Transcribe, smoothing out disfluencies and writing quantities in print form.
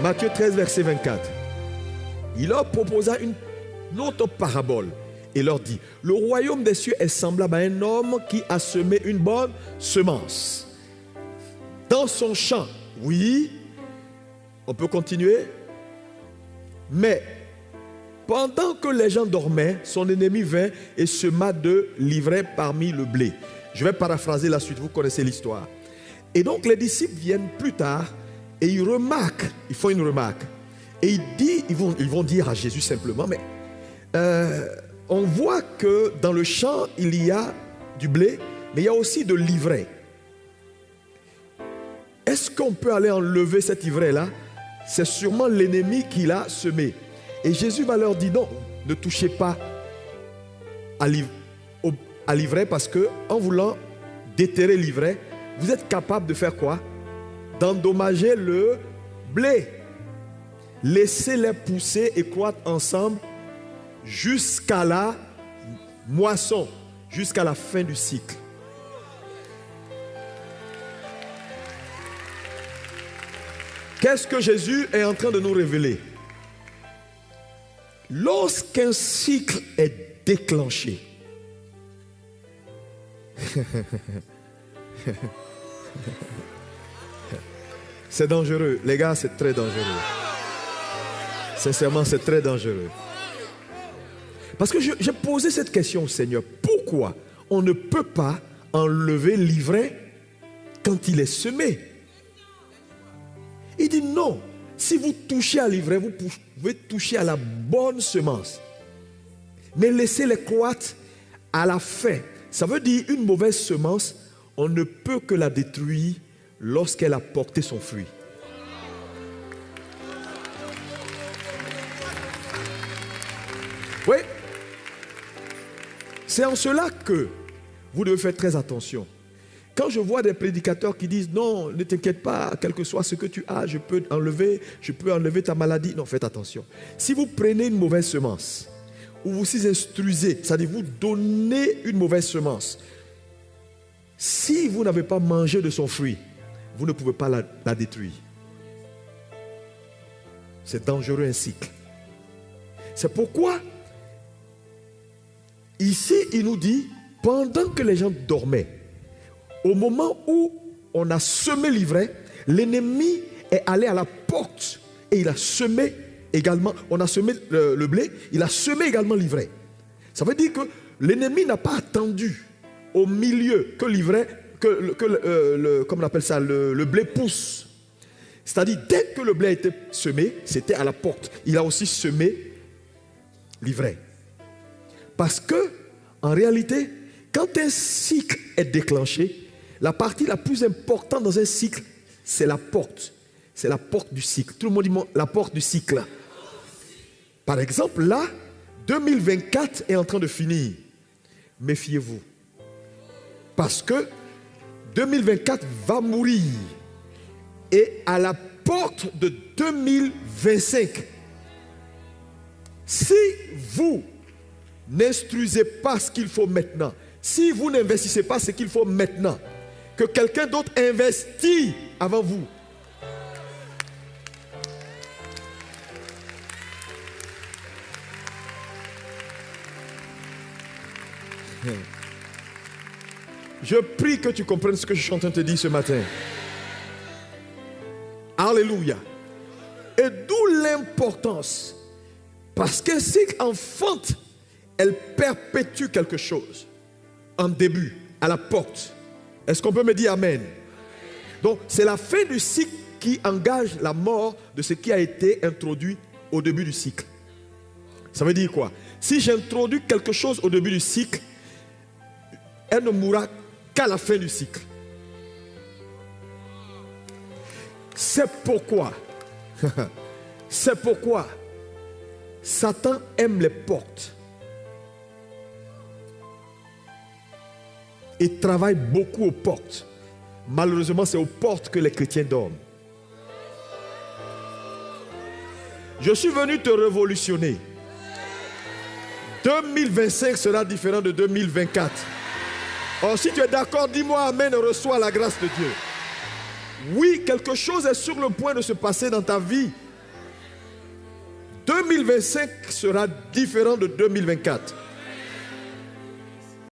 Matthieu 13, verset 24. Il leur proposa une autre parabole et leur dit: le royaume des cieux est semblable à un homme qui a semé une bonne semence dans son champ. Oui, on peut continuer. Mais pendant que les gens dormaient, son ennemi vint et sema de l'ivraie parmi le blé. Je vais paraphraser la suite, vous connaissez l'histoire. Et donc les disciples viennent plus tard et ils remarquent, ils font une remarque. Et ils vont dire à Jésus simplement: mais on voit que dans le champ il y a du blé, mais il y a aussi de l'ivraie. Est-ce qu'on peut aller enlever cette ivraie-là? C'est sûrement l'ennemi qui l'a semé. Et Jésus va leur dire: non, ne touchez pas à l'ivraie, parce que en voulant déterrer l'ivraie, vous êtes capable de faire quoi? D'endommager le blé. Laissez-les pousser et croître ensemble jusqu'à la moisson, jusqu'à la fin du cycle. Qu'est-ce que Jésus est en train de nous révéler? Lorsqu'un cycle est déclenché, c'est dangereux. Les gars, c'est très dangereux. Sincèrement, c'est très dangereux. Parce que j'ai posé cette question au Seigneur: pourquoi on ne peut pas enlever l'ivraie quand il est semé? Il dit non. Si vous touchez à l'ivraie, vous pouvez toucher à la bonne semence. Mais laissez-les croître à la fin. Ça veut dire une mauvaise semence, on ne peut que la détruire lorsqu'elle a porté son fruit. Oui. C'est en cela que vous devez faire très attention. Quand je vois des prédicateurs qui disent: non, ne t'inquiète pas, quel que soit ce que tu as, je peux enlever ta maladie. Non, faites attention. Si vous prenez une mauvaise semence, ou vous vous instruisez, c'est-à-dire vous donnez une mauvaise semence, si vous n'avez pas mangé de son fruit, vous ne pouvez pas la détruire. C'est dangereux un cycle. C'est pourquoi ici il nous dit: pendant que les gens dormaient, au moment où on a semé l'ivraie, l'ennemi est allé à la porte et il a semé également, on a semé le blé, il a semé également l'ivraie. Ça veut dire que l'ennemi n'a pas attendu au milieu que l'ivraie, comment on appelle ça, le blé pousse. C'est-à-dire, dès que le blé a été semé, c'était à la porte. Il a aussi semé l'ivraie. Parce que, en réalité, quand un cycle est déclenché, la partie la plus importante dans un cycle, c'est la porte. C'est la porte du cycle. Tout le monde dit la porte du cycle. Par exemple, là, 2024 est en train de finir. Méfiez-vous. Parce que 2024 va mourir. Et à la porte de 2025, si vous n'instruisez pas ce qu'il faut maintenant, si vous n'investissez pas ce qu'il faut maintenant, que quelqu'un d'autre investit avant vous. Je prie que tu comprennes ce que je suis en train de te dire ce matin. Alléluia. Et d'où l'importance. Parce qu'un cycle enfante, elle perpétue quelque chose. En début, à la porte. Est-ce qu'on peut me dire amen? Donc, c'est la fin du cycle qui engage la mort de ce qui a été introduit au début du cycle. Ça veut dire quoi? Si j'introduis quelque chose au début du cycle, elle ne mourra qu'à la fin du cycle. C'est pourquoi Satan aime les portes et travaille beaucoup aux portes. Malheureusement, c'est aux portes que les chrétiens dorment. Je suis venu te révolutionner. 2025 sera différent de 2024. Or, si tu es d'accord, dis-moi amen et reçois la grâce de Dieu. Oui, quelque chose est sur le point de se passer dans ta vie 2025 sera différent de 2024.